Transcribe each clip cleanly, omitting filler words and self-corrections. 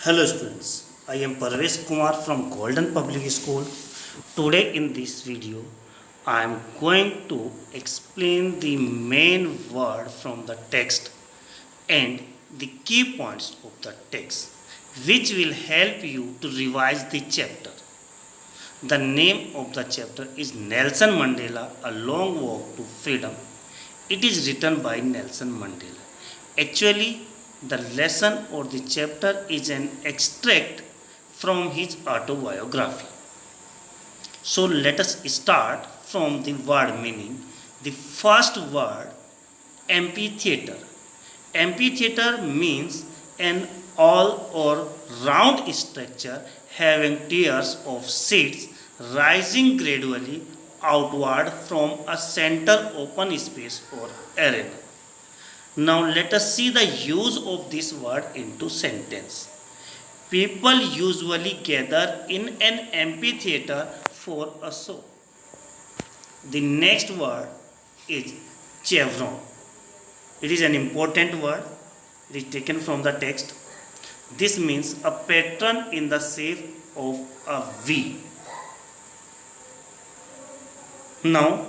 Hello students, I am Parvesh Kumar from Golden Public School. Today in this video, I am going to explain the main word from the text and the key points of the text, which will help you to revise the chapter. The name of the chapter is Nelson Mandela, A Long Walk to Freedom. It is written by Nelson Mandela. Actually, the lesson or the chapter is an extract from his autobiography. So let us start from the word meaning. The first word, amphitheater. Amphitheater means an all or round structure having tiers of seats rising gradually outward from a center open space or arena. Now let us see the use of this word into sentence. People usually gather in an amphitheater for a show. The next word is chevron. It is an important word. It is taken from the text. This means a pattern in the shape of a V. Now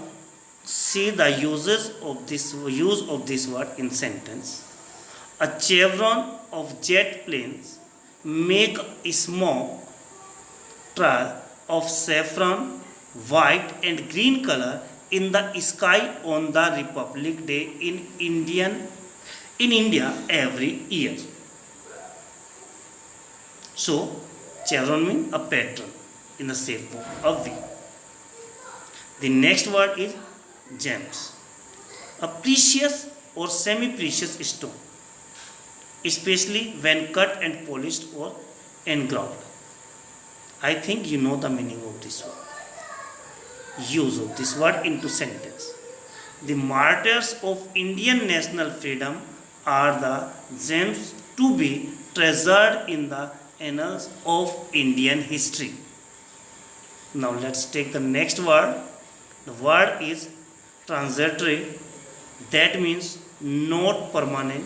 see the use of this word in sentence. A chevron of jet planes make a smoke trail of saffron, white and green color in the sky on the Republic Day in India every year. So chevron means a pattern in the shape of a V. The next word is gems. A precious or semi-precious stone, especially when cut and polished or engraved. I think you know the meaning of this word. Use of this word into sentence. The martyrs of Indian national freedom are the gems to be treasured in the annals of Indian history. Now let's take the next word. The word is transitory. That means not permanent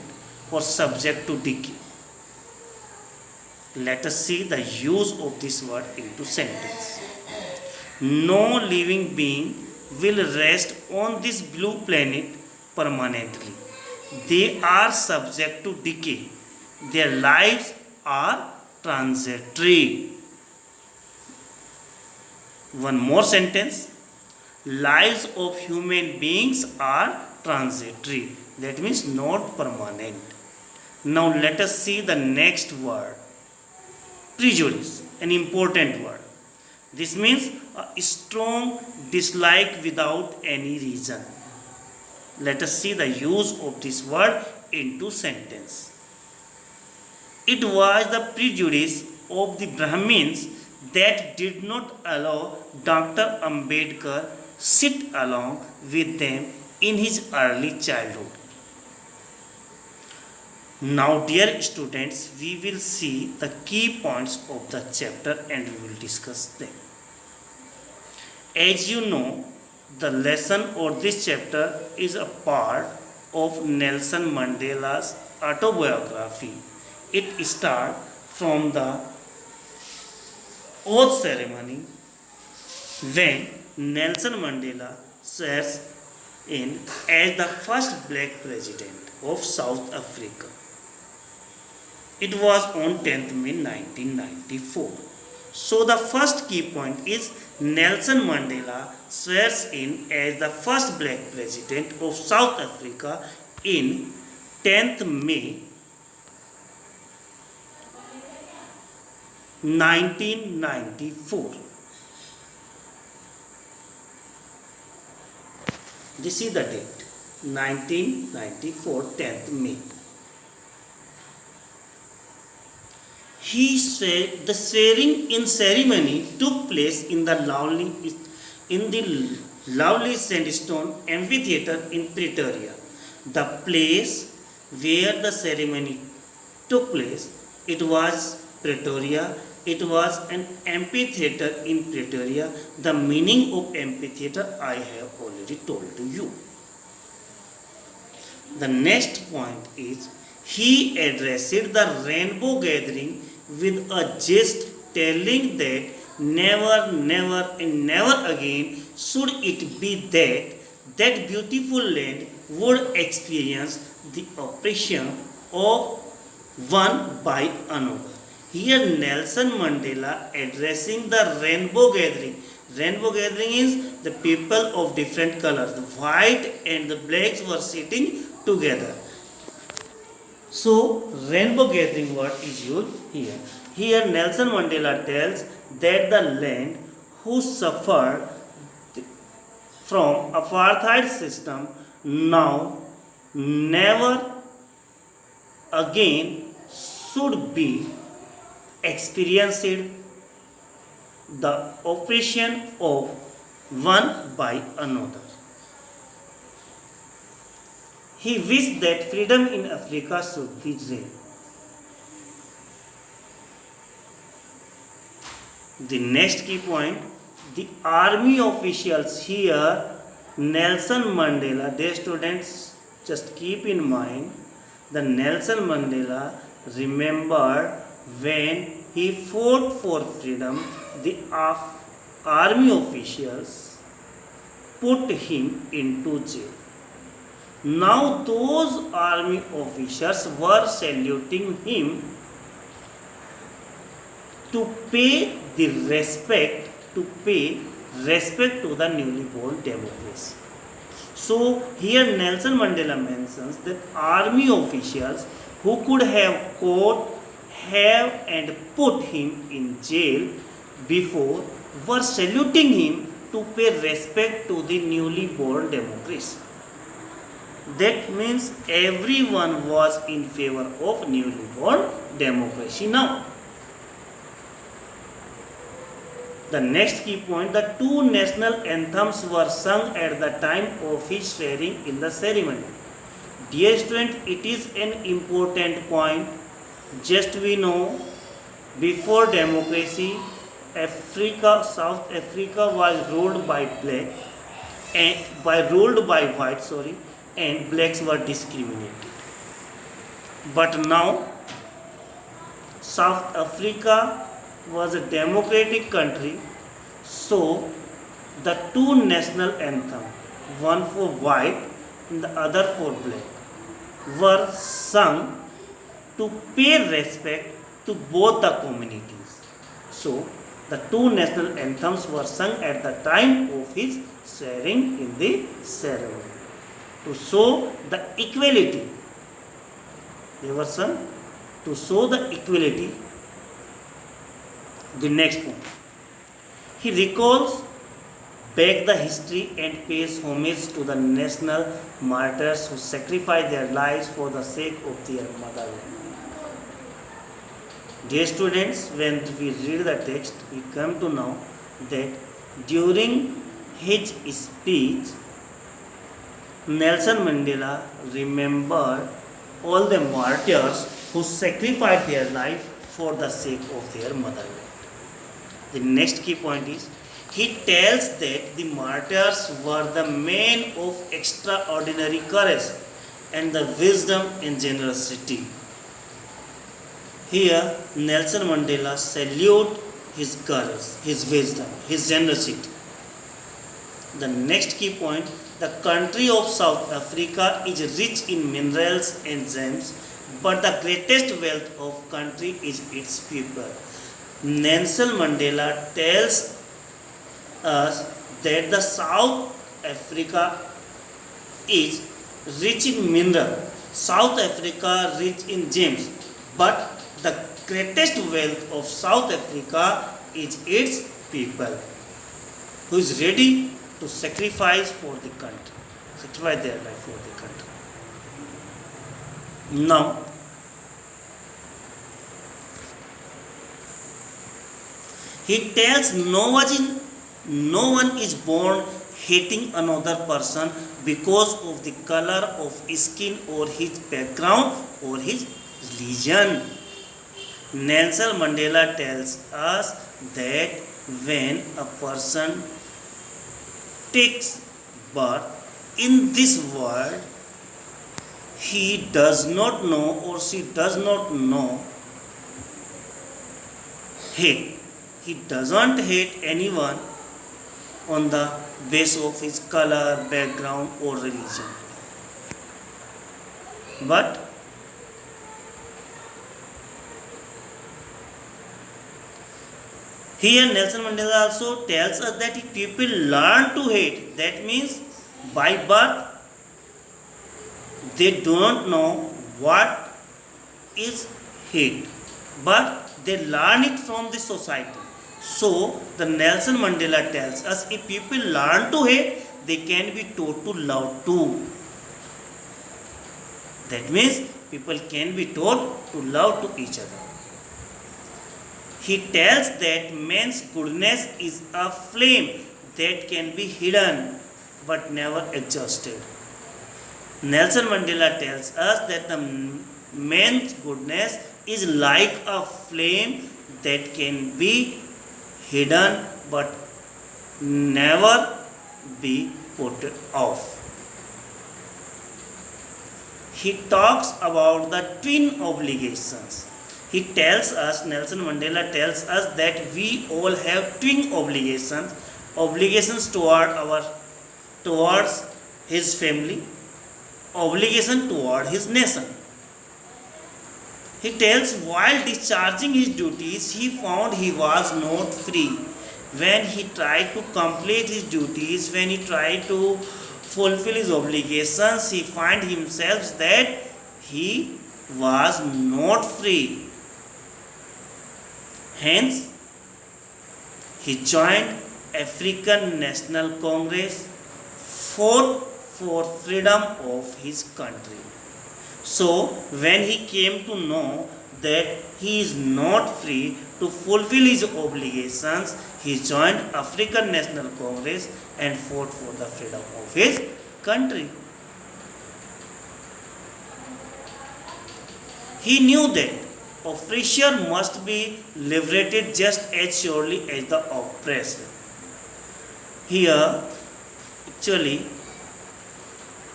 or subject to decay. Let us see the use of this word into sentence. No living being will rest on this blue planet permanently. They are subject to decay. Their lives are transitory. One more sentence. Lives of human beings are transitory. That means not permanent. Now let us see the next word. Prejudice, an important word. This means a strong dislike without any reason. Let us see the use of this word into sentence. It was the prejudice of the Brahmins that did not allow Dr. Ambedkar sit along with them in his early childhood. Now, dear students, we will see the key points of the chapter and we will discuss them. As you know, the lesson or this chapter is a part of Nelson Mandela's autobiography. It starts from the oath ceremony when Nelson Mandela swears in as the first black president of South Africa. It was on 10th May 1994. So the first key point is Nelson Mandela swears in as the first black president of South Africa in 10th May 1994. This is the date, 1994, 10th May. He said the swearing in ceremony took place in the lovely sandstone amphitheater in Pretoria. The place where the ceremony took place, it was Pretoria. It was an amphitheater in Pretoria. The meaning of amphitheater I have already told to you. The next point is he addressed the rainbow gathering with a jest telling that never, never, and never again should it be that beautiful land would experience the oppression of one by another. Here Nelson Mandela addressing the rainbow gathering. Rainbow gathering is the people of different colors. The white and the blacks were sitting together. So rainbow gathering word is used here. Here Nelson Mandela tells that the land who suffered from apartheid system now never again should be experienced the oppression of one by another. He wished that freedom in Africa should be real. The next key point, the army officials here, Nelson Mandela, dear students, just keep in mind, the Nelson Mandela remembered when he fought for freedom, the army officials put him into jail. Now those army officers were saluting him to pay respect to the newly born democracy. So here Nelson Mandela mentions that army officials who could have caught, have and put him in jail before were saluting him to pay respect to the newly born democracy. That means everyone was in favor of newly born democracy now. The next key point, the two national anthems were sung at the time of his swearing in the ceremony. Dear student, it is an important point. Just we know, before democracy, South Africa was ruled by white, and blacks were discriminated. But now, South Africa was a democratic country, so the two national anthems, one for white and the other for black, were sung to pay respect to both the communities. So the two national anthems were sung at the time of his swearing in the ceremony to show the equality. They were sung to show the equality. The next point, he recalls back the history and pays homage to the national martyrs who sacrificed their lives for the sake of their motherland. Dear students, when we read the text, we come to know that during his speech, Nelson Mandela remembered all the martyrs who sacrificed their life for the sake of their motherland. The next key point is, he tells that the martyrs were the men of extraordinary courage and the wisdom and generosity. Here, Nelson Mandela salutes his courage, his wisdom, his generosity. The next key point, the country of South Africa is rich in minerals and gems, but the greatest wealth of country is its people. Nelson Mandela tells us that the South Africa is rich in mineral, South Africa rich in gems, but the greatest wealth of South Africa is its people, who is ready to sacrifice for the country, sacrifice their life for the country. Now, he tells no one is born hating another person because of the color of skin or his background or his religion. Nelson Mandela tells us that when a person takes birth in this world, he does not know or she does not know hate. He doesn't hate anyone on the basis of his color, background, or religion. But here Nelson Mandela also tells us that if people learn to hate, that means by birth they don't know what is hate, but they learn it from the society. So the Nelson Mandela tells us if people learn to hate, they can be taught to love too. That means people can be taught to love to each other. He tells that man's goodness is a flame that can be hidden but never exhausted. Nelson Mandela tells us that the man's goodness is like a flame that can be hidden but never be put off. He talks about the twin obligations. He tells us, Nelson Mandela tells us that we all have twin obligations towards his family, obligation toward his nation. He tells while discharging his duties, he found he was not free. When he tried to complete his duties, when he tried to fulfill his obligations, he find himself that he was not free. Hence, he joined African National Congress, fought for freedom of his country. So, when he came to know that he is not free to fulfill his obligations, he joined African National Congress and fought for the freedom of his country. He knew that oppressor must be liberated just as surely as the oppressed. Here, actually,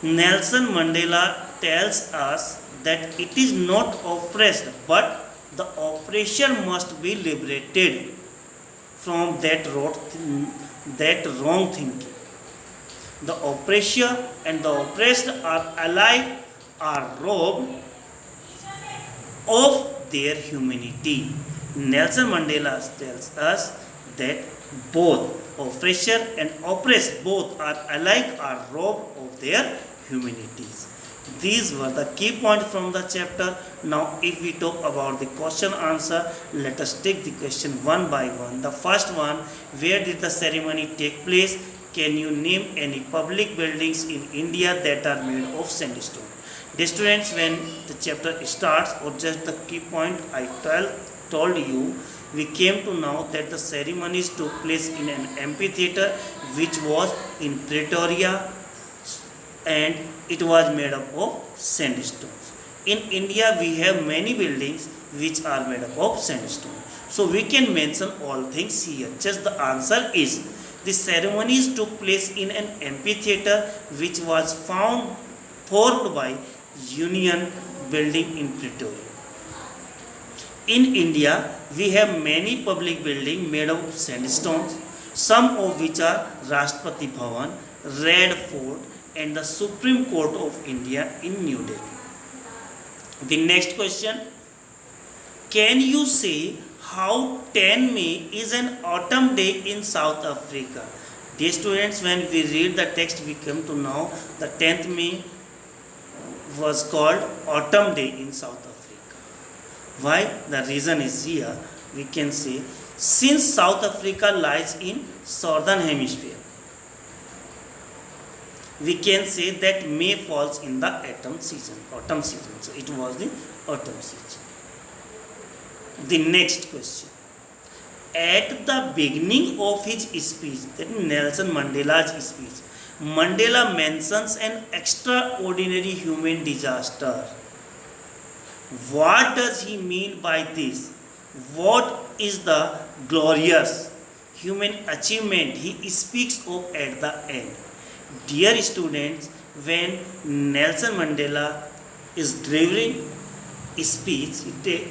Nelson Mandela tells us that it is not oppressed, but the oppressor must be liberated from that wrong thinking. The oppressor and the oppressed are alike, are robbed of their humanity. Nelson Mandela tells us that both oppressor and oppressed both are alike, are robbed of their humanities. These were the key points from the chapter. Now if we talk about the question answer, let us take the question one by one. The first one, where did the ceremony take place? Can you name any public buildings in India that are made of sandstone? Dear students, when the chapter starts, or just the key point I told you, we came to know that the ceremonies took place in an amphitheater which was in Pretoria, and it was made up of sandstones. In India, we have many buildings which are made up of sandstone. So we can mention all things here. Just the answer is, the ceremonies took place in an amphitheater which was formed by Union Building in Pretoria. In India, we have many public buildings made of sandstones, some of which are Rashtrapati Bhavan, Red Fort, and the Supreme Court of India in New Delhi. The next question, can you say how 10 May is an autumn day in South Africa? Dear students, when we read the text, we come to know the 10th May was called autumn day in South Africa. Why? The reason is here. We can say, since South Africa lies in southern hemisphere, we can say that May falls in the autumn season. So it was the autumn season. The next question. At the beginning of his speech, that is Nelson Mandela's speech, Mandela mentions an extraordinary human disaster. What does he mean by this? What is the glorious human achievement he speaks of at the end? Dear students, when Nelson Mandela is delivering speech, he tells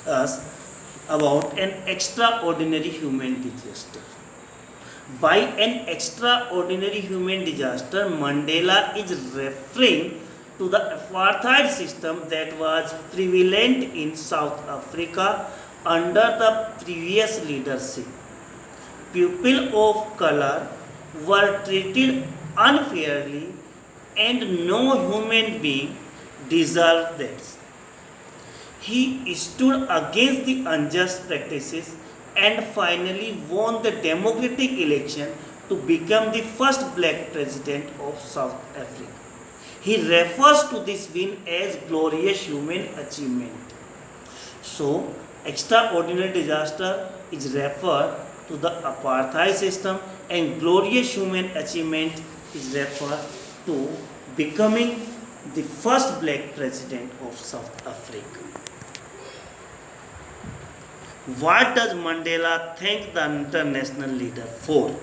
us about an extraordinary human disaster. By an extraordinary human disaster, Mandela is referring to the apartheid system that was prevalent in South Africa under the previous leadership. People of color were treated unfairly and no human being deserved that. He stood against the unjust practices and finally won the democratic election to become the first black president of South Africa. He refers to this win as glorious human achievement. So, extraordinary disaster is referred to the apartheid system and glorious human achievement is referred to becoming the first black president of South Africa. What does Mandela thank the international leader for?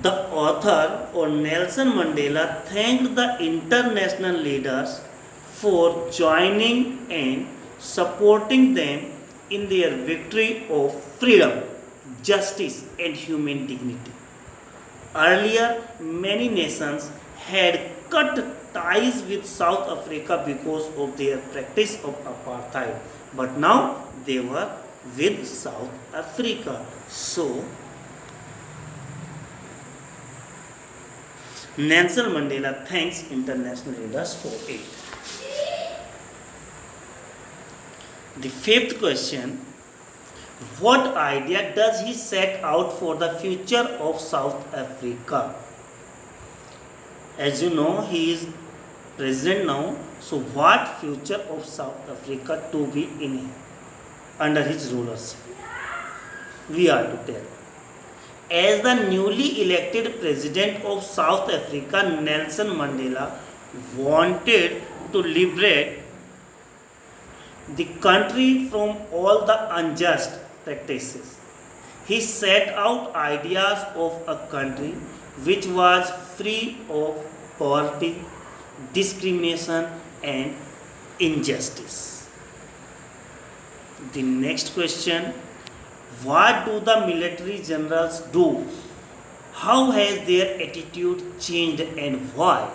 The author or Nelson Mandela thanked the international leaders for joining and supporting them in their victory of freedom, justice, and human dignity. Earlier, many nations had cut ties with South Africa because of their practice of apartheid, but now they were with South Africa. So, Nelson Mandela thanks international leaders for it. The fifth question, what idea does he set out for the future of South Africa? As you know, he is president now, so what future of South Africa to be in under his rulership? We are to tell. As the newly elected president of South Africa, Nelson Mandela wanted to liberate the country from all the unjust practices. He set out ideas of a country which was free of poverty, discrimination, and injustice. The next question, what do the military generals do? How has their attitude changed and why?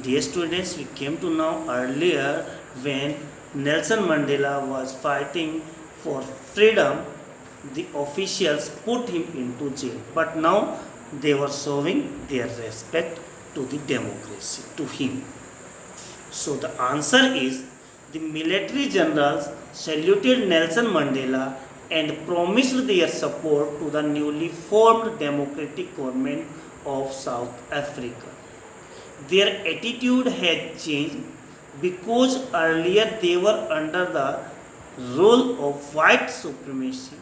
Dear students, we came to know earlier when Nelson Mandela was fighting for freedom, the officials put him into jail. But now they were showing their respect to the democracy, to him. So the answer is, the military generals saluted Nelson Mandela and promised their support to the newly formed democratic government of South Africa. Their attitude had changed because earlier they were under the rule of white supremacy.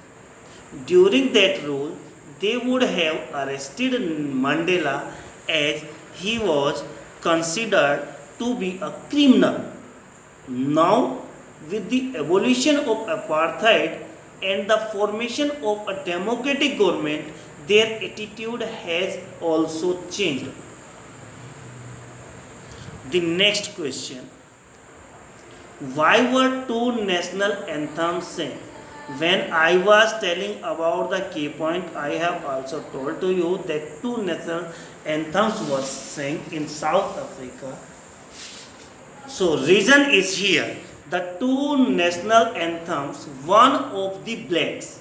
During that rule, they would have arrested Mandela as he was considered to be a criminal. Now, with the abolition of apartheid and the formation of a democratic government, their attitude has also changed. The next question, why were two national anthems sang? When I was telling about the key point, I have also told to you that two national anthems were sang in South Africa. So reason is here, the two national anthems, one of the blacks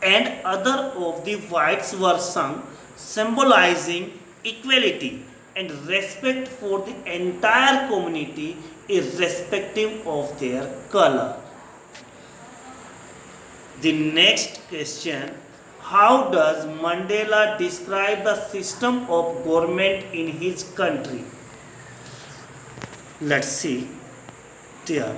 and other of the whites were sung, symbolizing equality and respect for the entire community irrespective of their color. The next question, how does Mandela describe the system of government in his country? Let's see. There are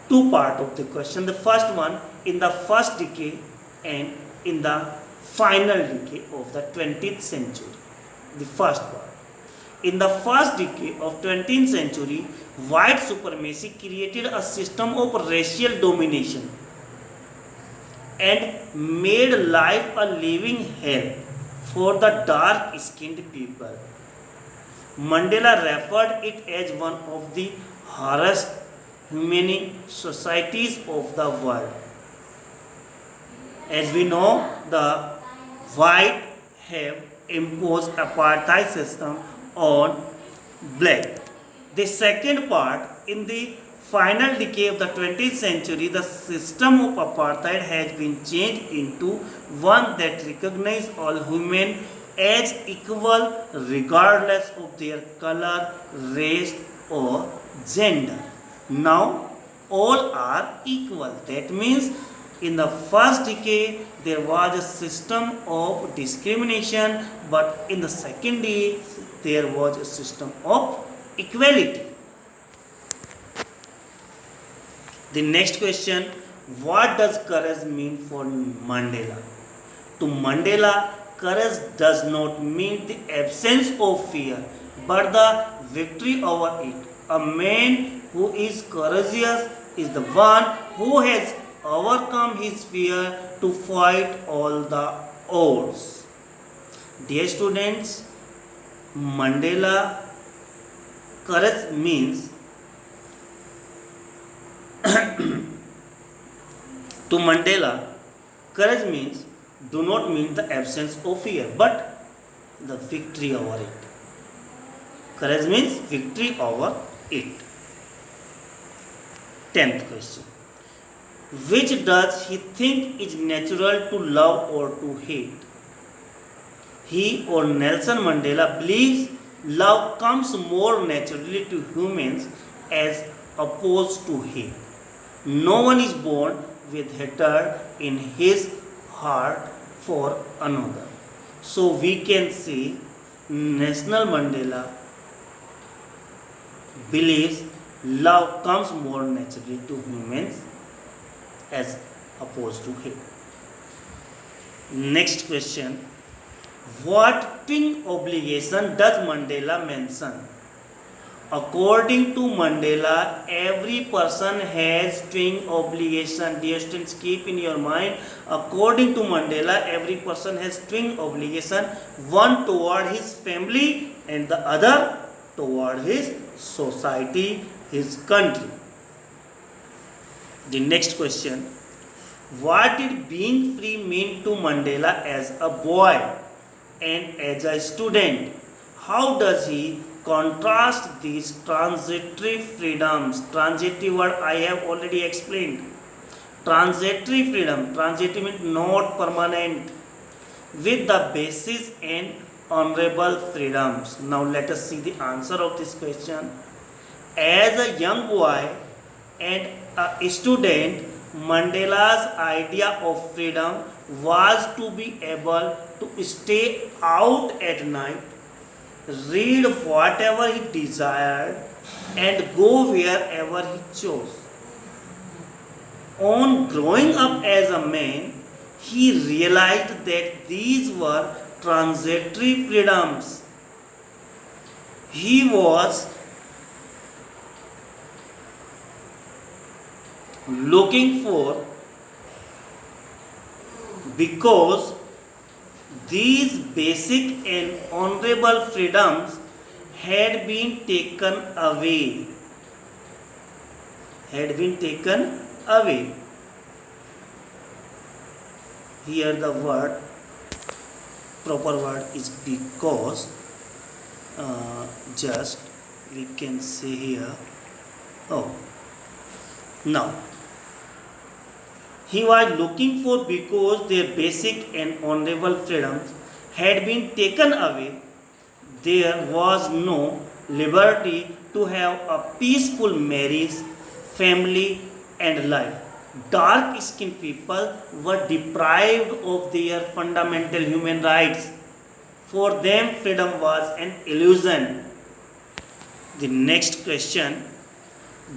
two parts of the question. The first one, in the first decade and in the final decade of the 20th century. The first part. In the first decade of 20th century, white supremacy created a system of racial domination and made life a living hell for the dark-skinned people. Mandela referred it as one of the hardest humane societies of the world. As we know, the white have imposed apartheid system on black. The second part, in the final decade of the 20th century, the system of apartheid has been changed into one that recognizes all women as equal regardless of their color, race, or gender. Now, all are equal. That means in the first decade there was a system of discrimination, but in the second decade there was a system of equality. The next question, what does courage mean for Mandela? To Mandela, courage does not mean the absence of fear, but the victory over it. A man who is courageous is the one who has overcome his fear to fight all the odds. Dear students, Mandela courage means to Mandela, courage means do not mean the absence of fear, but the victory over it. Courage means victory over it. 10th question. Which does he think is natural to love or to hate? He or Nelson Mandela believes love comes more naturally to humans as opposed to hate. No one is born with hatred in his heart for another. So we can see Nelson Mandela believes love comes more naturally to humans as opposed to hate. Next question. What twin obligation does Mandela mention? According to Mandela, every person has twin obligation. Dear students, keep in your mind, according to Mandela, every person has twin obligation, one toward his family and the other toward his society, his country. The next question, what did being free mean to Mandela as a boy and as a student? How does he contrast these transitory freedoms? Transitory word I have already explained. Transitory freedom, transitory means not permanent, with the basis and honorable freedoms. Now let us see the answer of this question. As a young boy and a student, Mandela's idea of freedom was to be able to stay out at night, read whatever he desired, and go wherever he chose. On growing up as a man, he realized that these were transitory freedoms. He was looking for, because these basic and honorable freedoms had been taken away. Here the word, proper word is because. Just we can say here. Now he was looking for, because their basic and honorable freedoms had been taken away. There was no liberty to have a peaceful marriage, family, and life. Dark-skinned people were deprived of their fundamental human rights. For them, freedom was an illusion. The next question,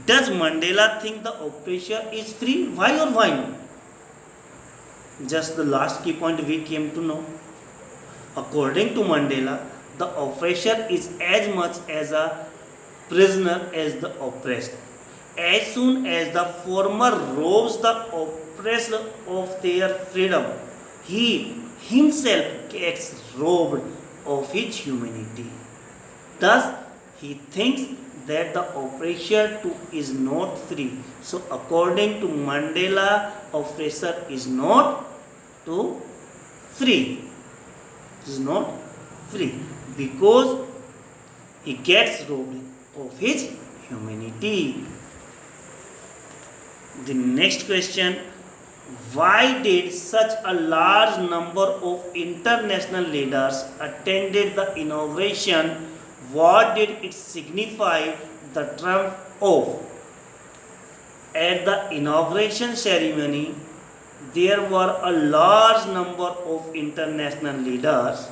does Mandela think the oppressor is free? Why or why not? Just the last key point we came to know. According to Mandela, the oppressor is as much as a prisoner as the oppressed. As soon as the former robs the oppressed of their freedom, he himself gets robbed of his humanity. Thus, he thinks that the oppressor too is not free. So according to Mandela, oppressor is not too free. Is not free because he gets robbed of his humanity. The next question: why did such a large number of international leaders attended the inauguration? What did it signify the triumph of? At the inauguration ceremony, there were a large number of international leaders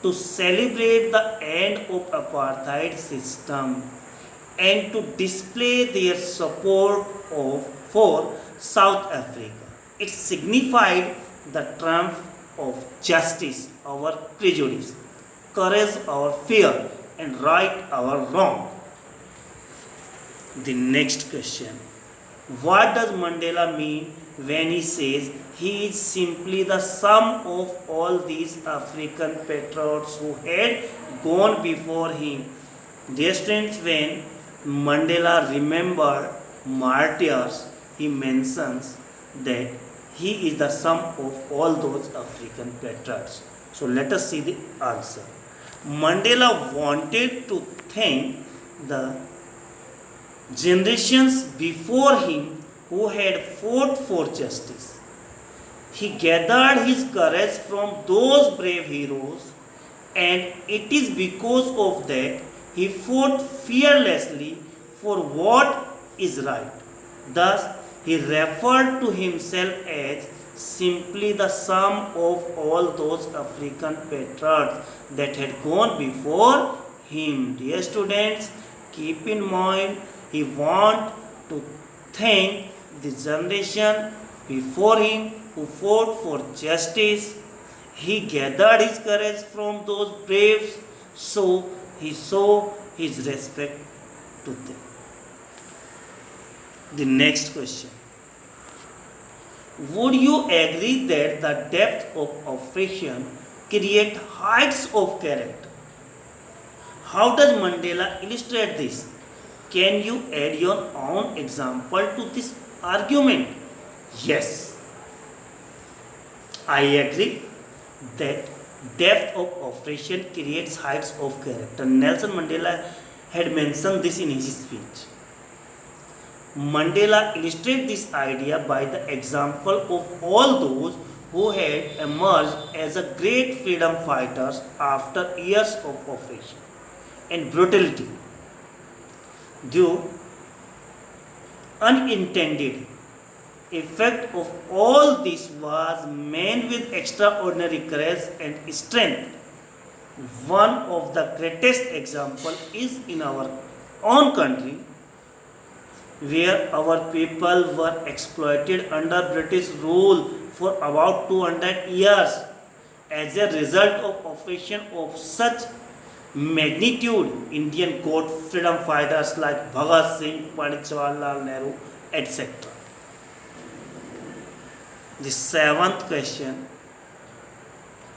to celebrate the end of apartheid system and to display their support for South Africa. It signified the triumph of justice over prejudice, courage over fear, and right over wrong. The next question: what does Mandela mean when he says he is simply the sum of all these African patriots who had gone before him? Dear students, when Mandela remembered martyrs, he mentions that he is the sum of all those African patriots. So let us see the answer. Mandela wanted to thank the generations before him who had fought for justice. He gathered his courage from those brave heroes, and it is because of that he fought fearlessly for what is right. Thus, he referred to himself as simply the sum of all those African patriots that had gone before him. Dear students, keep in mind, he want to thank the generation before him who fought for justice. He gathered his courage from those braves, so he showed his respect to them. The next question: would you agree that the depth of oppression create heights of character? How does Mandela illustrate this? Can you add your own example to this argument? Yes, I agree that depth of oppression creates heights of character. Nelson Mandela had mentioned this in his speech. Mandela illustrated this idea by the example of all those who had emerged as a great freedom fighters after years of oppression and brutality. The unintended effect of all this was men with extraordinary courage and strength. One of the greatest examples is in our own country, where our people were exploited under British rule for about 200 years. As a result of oppression of such magnitude, Indian got freedom fighters like Bhagat Singh, Pandit Jawaharlal Nehru, etc. The seventh question: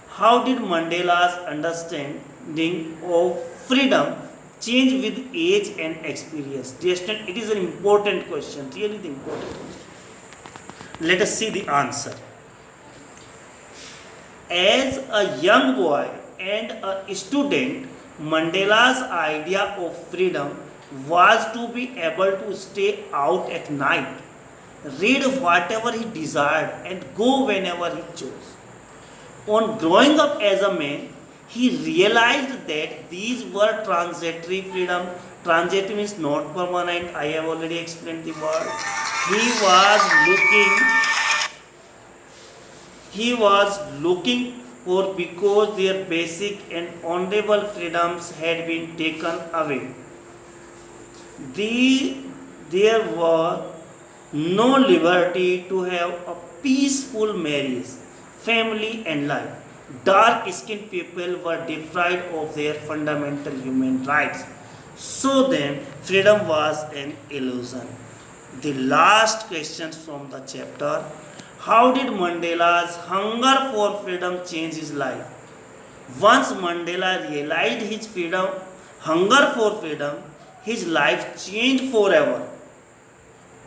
how did Mandela's understanding of freedom change with age and experience? Dear student, it is an important question, really the important question. Let us see the answer. As a young boy and a student, Mandela's idea of freedom was to be able to stay out at night, read whatever he desired, and go whenever he chose. On growing up as a man, he realized that these were transitory freedom. Transitory means not permanent. I have already explained the word. He was looking for because their basic and honorable freedoms had been taken away. There was no liberty to have a peaceful marriage, family, and life. Dark-skinned people were deprived of their fundamental human rights. So then, freedom was an illusion. The last question from the chapter: how did Mandela's hunger for freedom change his life? Once Mandela realized his hunger for freedom, his life changed forever.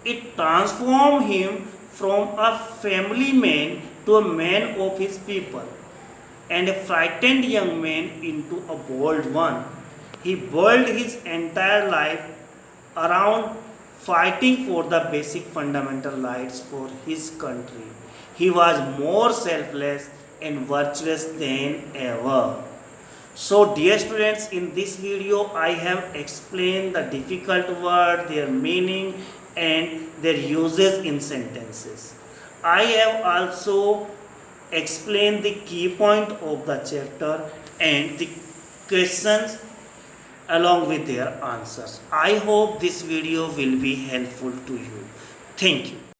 It transformed him from a family man to a man of his people, and a frightened young man into a bold one. He built his entire life around fighting for the basic fundamental rights for his country. He was more selfless and virtuous than ever. So dear students, in this video I have explained the difficult word, their meaning and their uses in sentences. I have also explained the key point of the chapter and the questions along with their answers. I hope this video will be helpful to you. Thank you.